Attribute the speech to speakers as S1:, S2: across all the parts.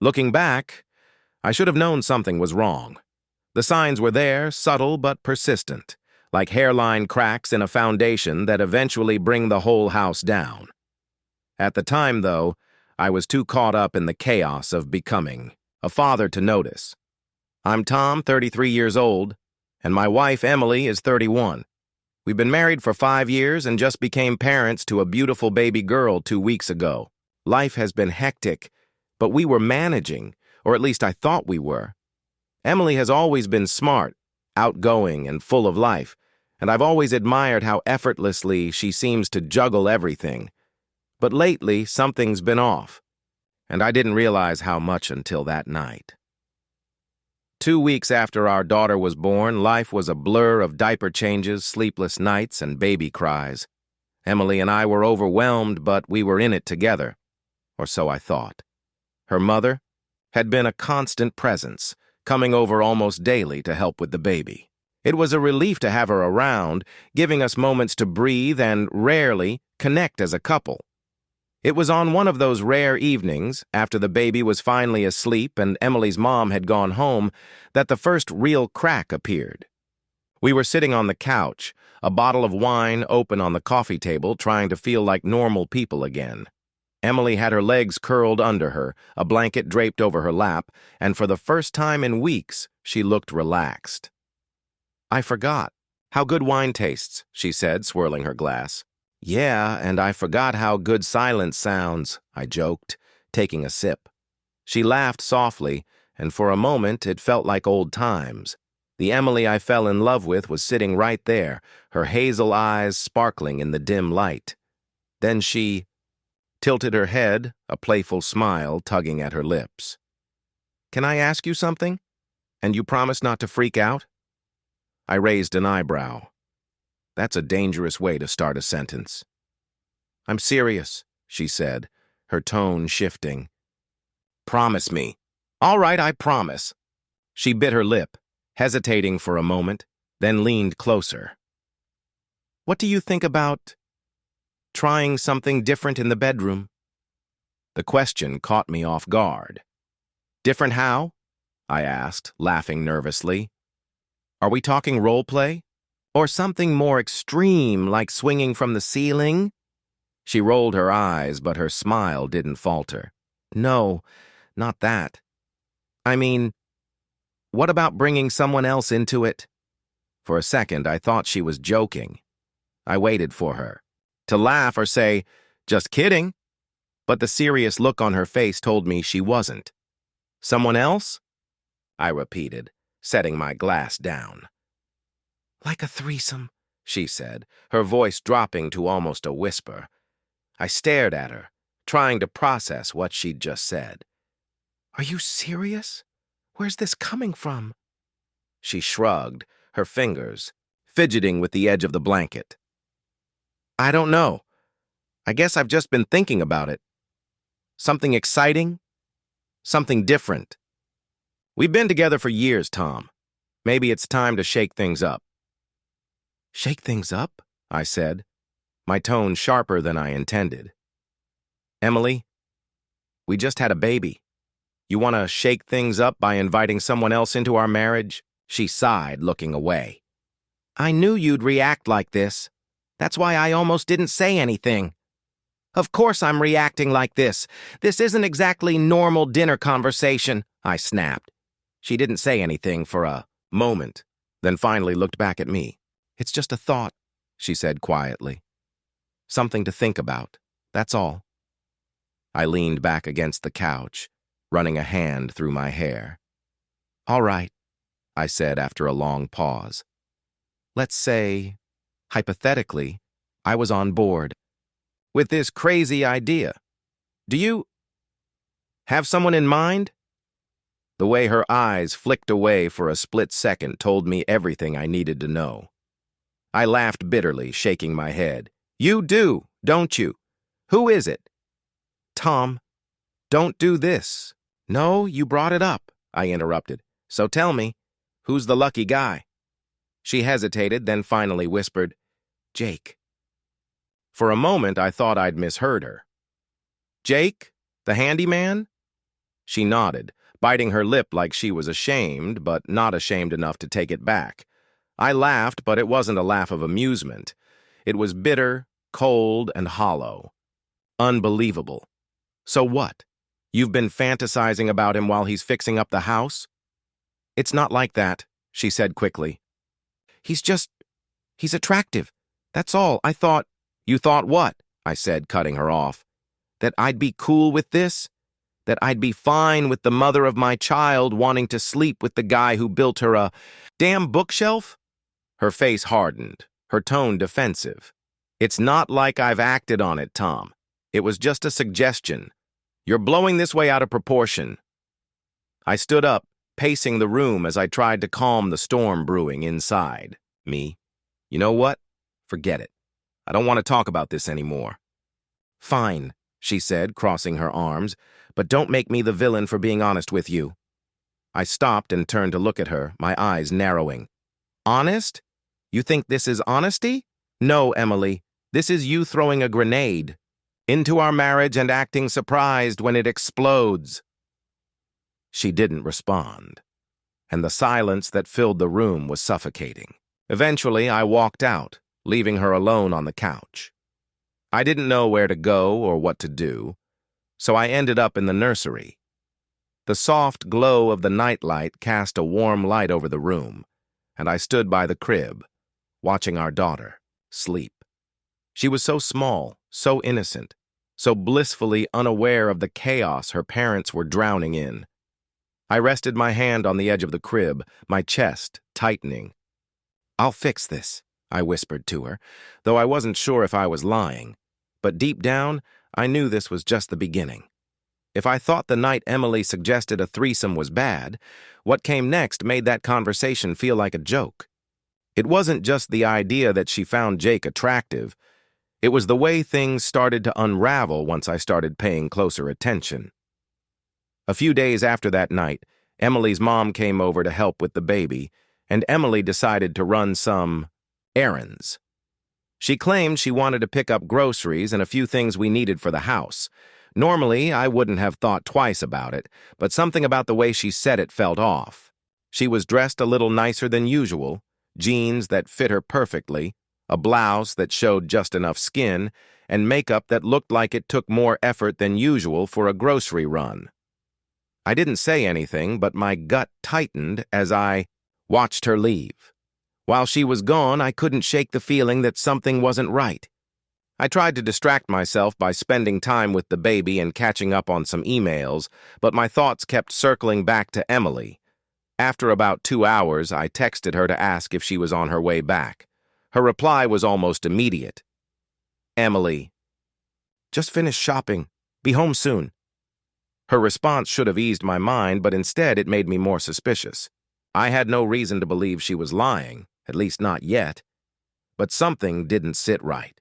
S1: Looking back, I should have known something was wrong. The signs were there, subtle but persistent, like hairline cracks in a foundation that eventually bring the whole house down. At the time, though, I was too caught up in the chaos of becoming a father to notice. I'm Tom, 33 years old, and my wife, Emily, is 31. We've been married for 5 years and just became parents to a beautiful baby girl 2 weeks ago. Life has been hectic, but we were managing, or at least I thought we were. Emily has always been smart, outgoing, and full of life, and I've always admired how effortlessly she seems to juggle everything. But lately, something's been off, and I didn't realize how much until that night. 2 weeks after our daughter was born, life was a blur of diaper changes, sleepless nights, and baby cries. Emily and I were overwhelmed, but we were in it together, or so I thought. Her mother had been a constant presence, coming over almost daily to help with the baby. It was a relief to have her around, giving us moments to breathe and, rarely, connect as a couple. It was on one of those rare evenings, after the baby was finally asleep and Emily's mom had gone home, that the first real crack appeared. We were sitting on the couch, a bottle of wine open on the coffee table, trying to feel like normal people again. Emily had her legs curled under her, a blanket draped over her lap, and for the first time in weeks, she looked relaxed. "I forgot how good wine tastes," she said, swirling her glass. "Yeah, and I forgot how good silence sounds," I joked, taking a sip. She laughed softly, and for a moment it felt like old times. The Emily I fell in love with was sitting right there, her hazel eyes sparkling in the dim light. Then she tilted her head, a playful smile tugging at her lips. "Can I ask you something? And you promise not to freak out?" I raised an eyebrow. That's a dangerous way to start a sentence. "I'm serious," she said, her tone shifting. "Promise me." "All right, I promise." She bit her lip, hesitating for a moment, then leaned closer. "What do you think about trying something different in the bedroom?" The question caught me off guard. "Different how?" I asked, laughing nervously. "Are we talking role play? Or something more extreme, like swinging from the ceiling?" She rolled her eyes, but her smile didn't falter. "No, not that. I mean, what about bringing someone else into it?" For a second, I thought she was joking. I waited for her to laugh or say, "Just kidding," but the serious look on her face told me she wasn't. "Someone else?" I repeated, setting my glass down. "Like a threesome," she said, her voice dropping to almost a whisper. I stared at her, trying to process what she'd just said. "Are you serious? Where's this coming from?" She shrugged, her fingers fidgeting with the edge of the blanket. "I don't know. I guess I've just been thinking about it. Something exciting? Something different. We've been together for years, Tom. Maybe it's time to shake things up." "Shake things up?" I said, my tone sharper than I intended. "Emily, we just had a baby. You want to shake things up by inviting someone else into our marriage?" She sighed, looking away. "I knew you'd react like this. That's why I almost didn't say anything." "Of course I'm reacting like this. This isn't exactly normal dinner conversation," I snapped. She didn't say anything for a moment, then finally looked back at me. "It's just a thought," she said quietly. "Something to think about, that's all." I leaned back against the couch, running a hand through my hair. "All right," I said after a long pause. "Let's say, hypothetically, I was on board with this crazy idea. Do you have someone in mind?" The way her eyes flicked away for a split second told me everything I needed to know. I laughed bitterly, shaking my head. "You do, don't you? Who is it?" "Tom, don't do this." "No, you brought it up," I interrupted. "So tell me, who's the lucky guy?" She hesitated, then finally whispered, "Jake." For a moment, I thought I'd misheard her. "Jake, the handyman?" She nodded, biting her lip like she was ashamed, but not ashamed enough to take it back. I laughed, but it wasn't a laugh of amusement. It was bitter, cold, and hollow. Unbelievable. So what? You've been fantasizing about him while he's fixing up the house? It's not like that, she said quickly. He's attractive. That's all. You thought what? I said, cutting her off. That I'd be cool with this? That I'd be fine with the mother of my child wanting to sleep with the guy who built her a damn bookshelf? Her face hardened, her tone defensive. It's not like I've acted on it, Tom. It was just a suggestion. You're blowing this way out of proportion. I stood up, pacing the room as I tried to calm the storm brewing inside me. You know what? Forget it. I don't want to talk about this anymore. Fine, she said, crossing her arms, but don't make me the villain for being honest with you. I stopped and turned to look at her, my eyes narrowing. Honest? You think this is honesty? No, Emily. This is you throwing a grenade into our marriage and acting surprised when it explodes. She didn't respond, and the silence that filled the room was suffocating. Eventually, I walked out, leaving her alone on the couch. I didn't know where to go or what to do, so I ended up in the nursery. The soft glow of the nightlight cast a warm light over the room, and I stood by the crib, watching our daughter sleep. She was so small, so innocent, so blissfully unaware of the chaos her parents were drowning in. I rested my hand on the edge of the crib, my chest tightening. I'll fix this, I whispered to her, though I wasn't sure if I was lying. But deep down, I knew this was just the beginning. If I thought the night Emily suggested a threesome was bad, what came next made that conversation feel like a joke. It wasn't just the idea that she found Jake attractive. It was the way things started to unravel once I started paying closer attention. A few days after that night, Emily's mom came over to help with the baby, and Emily decided to run some errands. She claimed she wanted to pick up groceries and a few things we needed for the house. Normally, I wouldn't have thought twice about it, but something about the way she said it felt off. She was dressed a little nicer than usual, jeans that fit her perfectly, a blouse that showed just enough skin, and makeup that looked like it took more effort than usual for a grocery run. I didn't say anything, but my gut tightened as I watched her leave. While she was gone, I couldn't shake the feeling that something wasn't right. I tried to distract myself by spending time with the baby and catching up on some emails, but my thoughts kept circling back to Emily. After about 2 hours, I texted her to ask if she was on her way back. Her reply was almost immediate. Emily, just finished shopping. Be home soon. Her response should have eased my mind, but instead it made me more suspicious. I had no reason to believe she was lying, at least not yet. But something didn't sit right.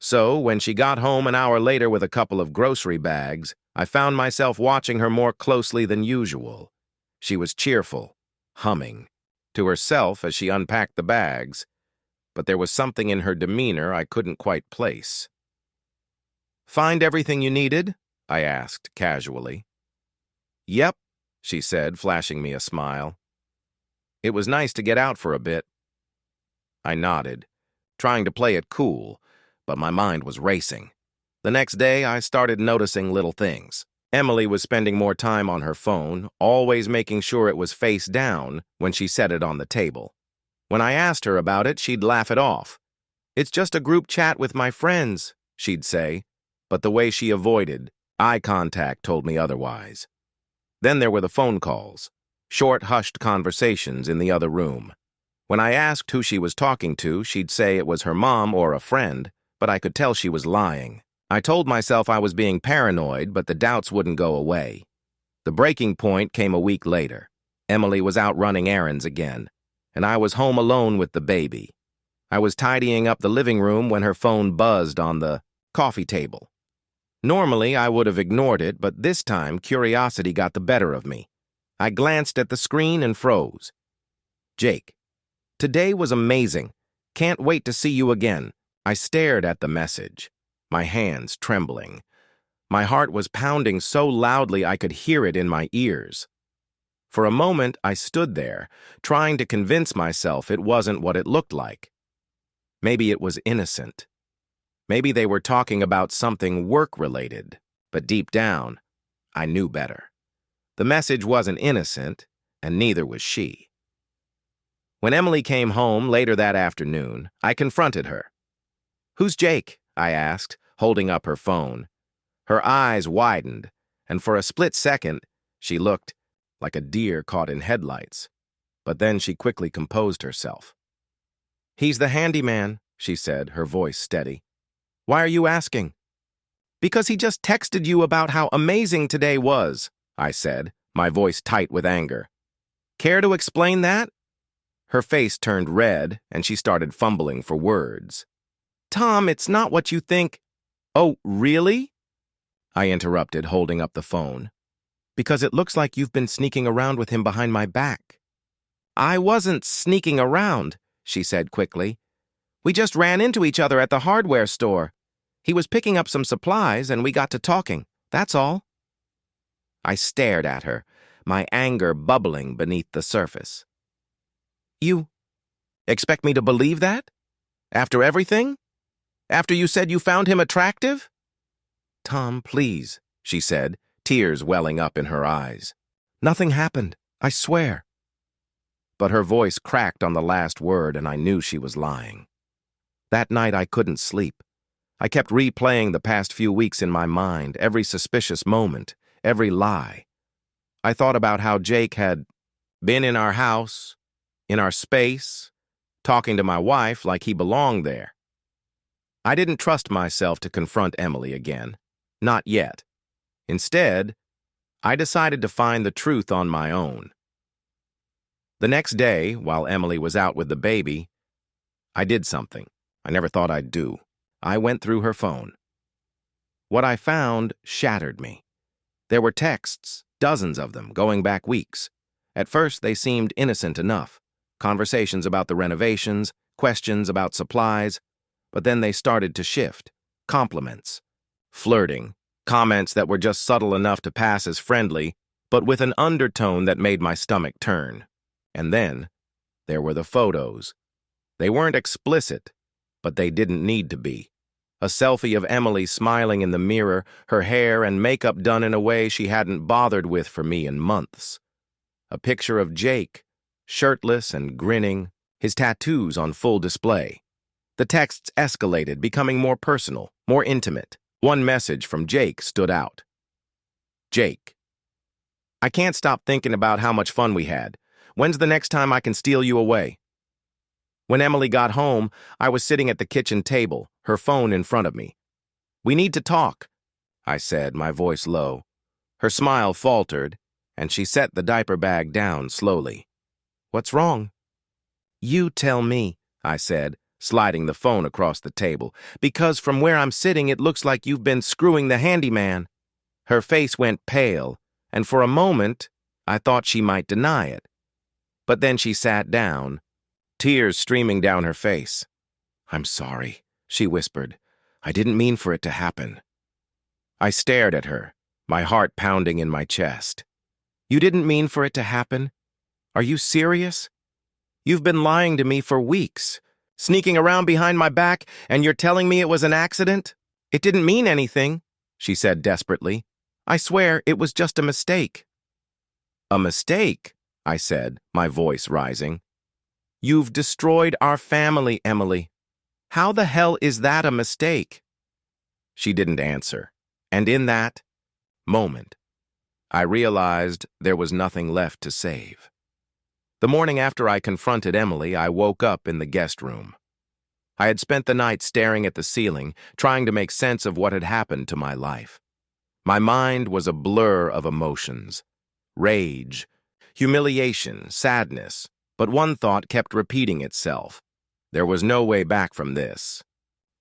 S1: So, when she got home an hour later with a couple of grocery bags, I found myself watching her more closely than usual. She was cheerful, humming, to herself as she unpacked the bags, but there was something in her demeanor I couldn't quite place. Find everything you needed? I asked casually. Yep, she said, flashing me a smile. It was nice to get out for a bit. I nodded, trying to play it cool, but my mind was racing. The next day, I started noticing little things. Emily was spending more time on her phone, always making sure it was face down when she set it on the table. When I asked her about it, she'd laugh it off. It's just a group chat with my friends, she'd say, but the way she avoided eye contact told me otherwise. Then there were the phone calls, short, hushed conversations in the other room. When I asked who she was talking to, she'd say it was her mom or a friend, but I could tell she was lying. I told myself I was being paranoid, but the doubts wouldn't go away. The breaking point came a week later. Emily was out running errands again, and I was home alone with the baby. I was tidying up the living room when her phone buzzed on the coffee table. Normally, I would have ignored it, but this time curiosity got the better of me. I glanced at the screen and froze. Jake, today was amazing. Can't wait to see you again. I stared at the message, my hands trembling. My heart was pounding so loudly I could hear it in my ears. For a moment, I stood there, trying to convince myself it wasn't what it looked like. Maybe it was innocent. Maybe they were talking about something work-related, but deep down, I knew better. The message wasn't innocent, and neither was she. When Emily came home later that afternoon, I confronted her. "Who's Jake?" I asked, holding up her phone. Her eyes widened, and for a split second, she looked like a deer caught in headlights. But then she quickly composed herself. "He's the handyman," she said, her voice steady. "Why are you asking?" "Because he just texted you about how amazing today was," I said, my voice tight with anger. "Care to explain that?" Her face turned red, and she started fumbling for words. "Tom, it's not what you think." "Oh, really?" I interrupted, holding up the phone. "Because it looks like you've been sneaking around with him behind my back." "I wasn't sneaking around," she said quickly. "We just ran into each other at the hardware store. He was picking up some supplies, and we got to talking. That's all." I stared at her, my anger bubbling beneath the surface. "You expect me to believe that? After everything? After you said you found him attractive?" "Tom, please," she said, tears welling up in her eyes. "Nothing happened, I swear." But her voice cracked on the last word, and I knew she was lying. That night I couldn't sleep. I kept replaying the past few weeks in my mind, every suspicious moment, every lie. I thought about how Jake had been in our house, in our space, talking to my wife like he belonged there. I didn't trust myself to confront Emily again. Not yet. Instead, I decided to find the truth on my own. The next day, while Emily was out with the baby, I did something I never thought I'd do. I went through her phone. What I found shattered me. There were texts, dozens of them, going back weeks. At first, they seemed innocent enough. Conversations about the renovations, questions about supplies, but then they started to shift. Compliments, flirting, comments that were just subtle enough to pass as friendly, but with an undertone that made my stomach turn. And then, there were the photos. They weren't explicit, but they didn't need to be. A selfie of Emily smiling in the mirror, her hair and makeup done in a way she hadn't bothered with for me in months. A picture of Jake, shirtless and grinning, his tattoos on full display. The texts escalated, becoming more personal, more intimate. One message from Jake stood out. "Jake, I can't stop thinking about how much fun we had. When's the next time I can steal you away?" When Emily got home, I was sitting at the kitchen table, her phone in front of me. "We need to talk," I said, my voice low. Her smile faltered, and she set the diaper bag down slowly. "What's wrong?" "You tell me," I said, sliding the phone across the table, "because from where I'm sitting it looks like you've been screwing the handyman." Her face went pale, and for a moment I thought she might deny it. But then she sat down, tears streaming down her face. "I'm sorry," she whispered. "I didn't mean for it to happen." I stared at her, my heart pounding in my chest. "You didn't mean for it to happen? Are you serious? You've been lying to me for weeks, sneaking around behind my back, and you're telling me it was an accident? It didn't mean anything," she said desperately. "I swear it was just a mistake." "A mistake?" I said, my voice rising. "You've destroyed our family, Emily. How the hell is that a mistake?" She didn't answer, and in that moment, I realized there was nothing left to save. The morning after I confronted Emily, I woke up in the guest room. I had spent the night staring at the ceiling, trying to make sense of what had happened to my life. My mind was a blur of emotions. Rage, humiliation, sadness, but one thought kept repeating itself. There was no way back from this.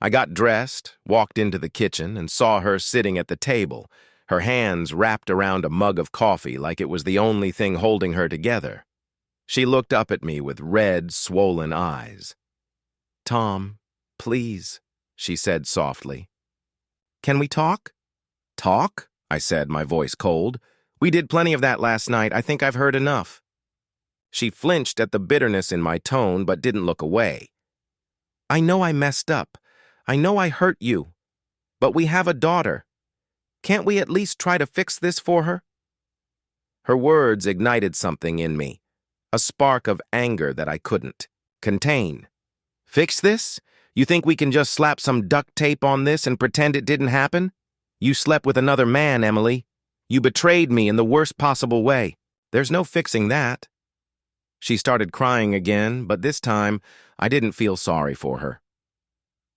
S1: I got dressed, walked into the kitchen, and saw her sitting at the table, her hands wrapped around a mug of coffee like it was the only thing holding her together. She looked up at me with red, swollen eyes. "Tom, please," she said softly. "Can we talk?" Talk? I said, my voice cold. We did plenty of that last night. I think I've heard enough. She flinched at the bitterness in my tone, but didn't look away. I know I messed up. I know I hurt you. But we have a daughter. Can't we at least try to fix this for her? Her words ignited something in me, a spark of anger that I couldn't contain. Fix this? You think we can just slap some duct tape on this and pretend it didn't happen? You slept with another man, Emily. You betrayed me in the worst possible way. There's no fixing that. She started crying again, but this time I didn't feel sorry for her.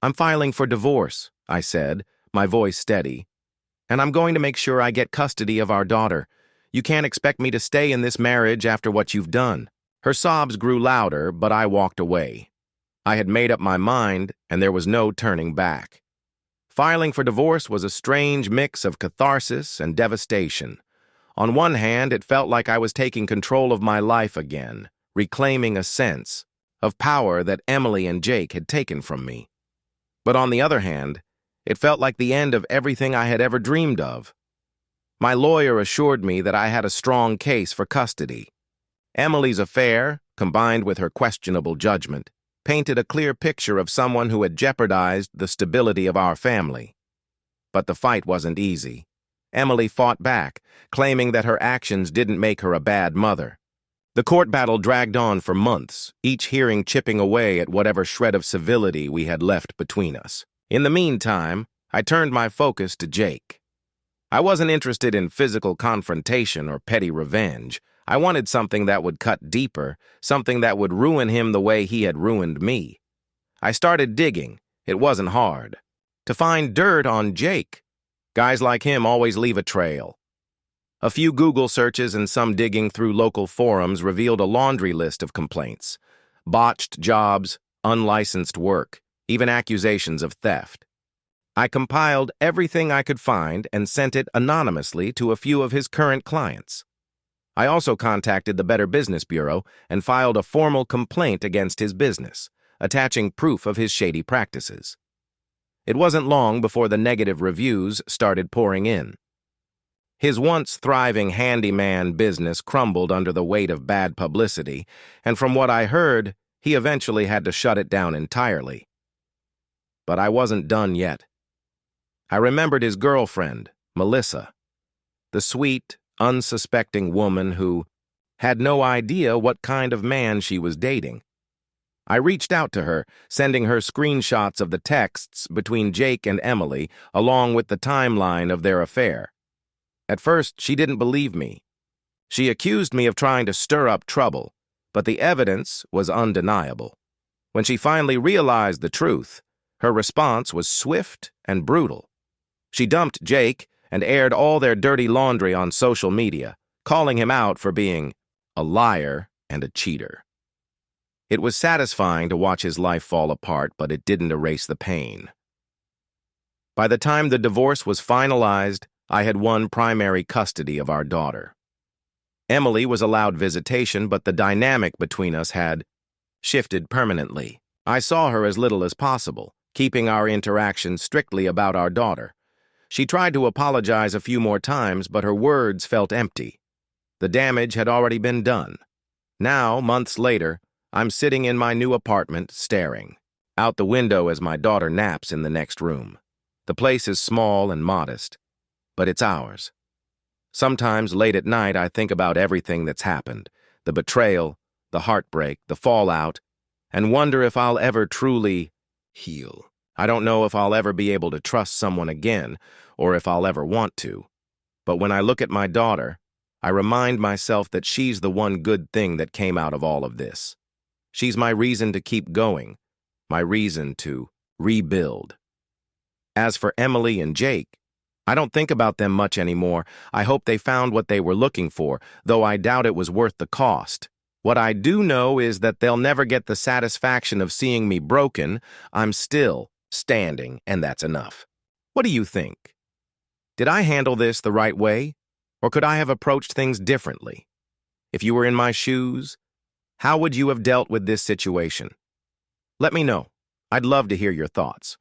S1: I'm filing for divorce, I said, my voice steady. And I'm going to make sure I get custody of our daughter. You can't expect me to stay in this marriage after what you've done. Her sobs grew louder, but I walked away. I had made up my mind, and there was no turning back. Filing for divorce was a strange mix of catharsis and devastation. On one hand, it felt like I was taking control of my life again, reclaiming a sense of power that Emily and Jake had taken from me. But on the other hand, it felt like the end of everything I had ever dreamed of. My lawyer assured me that I had a strong case for custody. Emily's affair, combined with her questionable judgment, painted a clear picture of someone who had jeopardized the stability of our family. But the fight wasn't easy. Emily fought back, claiming that her actions didn't make her a bad mother. The court battle dragged on for months, each hearing chipping away at whatever shred of civility we had left between us. In the meantime, I turned my focus to Jake. I wasn't interested in physical confrontation or petty revenge. I wanted something that would cut deeper, something that would ruin him the way he had ruined me. I started digging. It wasn't hard. To find dirt on Jake. Guys like him always leave a trail. A few Google searches and some digging through local forums revealed a laundry list of complaints. Botched jobs, unlicensed work, even accusations of theft. I compiled everything I could find and sent it anonymously to a few of his current clients. I also contacted the Better Business Bureau and filed a formal complaint against his business, attaching proof of his shady practices. It wasn't long before the negative reviews started pouring in. His once thriving handyman business crumbled under the weight of bad publicity, and from what I heard, he eventually had to shut it down entirely. But I wasn't done yet. I remembered his girlfriend, Melissa, the sweet, unsuspecting woman who had no idea what kind of man she was dating. I reached out to her, sending her screenshots of the texts between Jake and Emily, along with the timeline of their affair. At first, she didn't believe me. She accused me of trying to stir up trouble, but the evidence was undeniable. When she finally realized the truth, her response was swift and brutal. She dumped Jake and aired all their dirty laundry on social media, calling him out for being a liar and a cheater. It was satisfying to watch his life fall apart, but it didn't erase the pain. By the time the divorce was finalized, I had won primary custody of our daughter. Emily was allowed visitation, but the dynamic between us had shifted permanently. I saw her as little as possible, keeping our interactions strictly about our daughter. She tried to apologize a few more times, but her words felt empty. The damage had already been done. Now, months later, I'm sitting in my new apartment, staring out the window as my daughter naps in the next room. The place is small and modest, but it's ours. Sometimes late at night, I think about everything that's happened, the betrayal, the heartbreak, the fallout, and wonder if I'll ever truly heal. I don't know if I'll ever be able to trust someone again, or if I'll ever want to. But when I look at my daughter, I remind myself that she's the one good thing that came out of all of this. She's my reason to keep going, my reason to rebuild. As for Emily and Jake, I don't think about them much anymore. I hope they found what they were looking for, though I doubt it was worth the cost. What I do know is that they'll never get the satisfaction of seeing me broken. I'm still standing, and that's enough. What do you think? Did I handle this the right way, or could I have approached things differently? If you were in my shoes, how would you have dealt with this situation? Let me know. I'd love to hear your thoughts.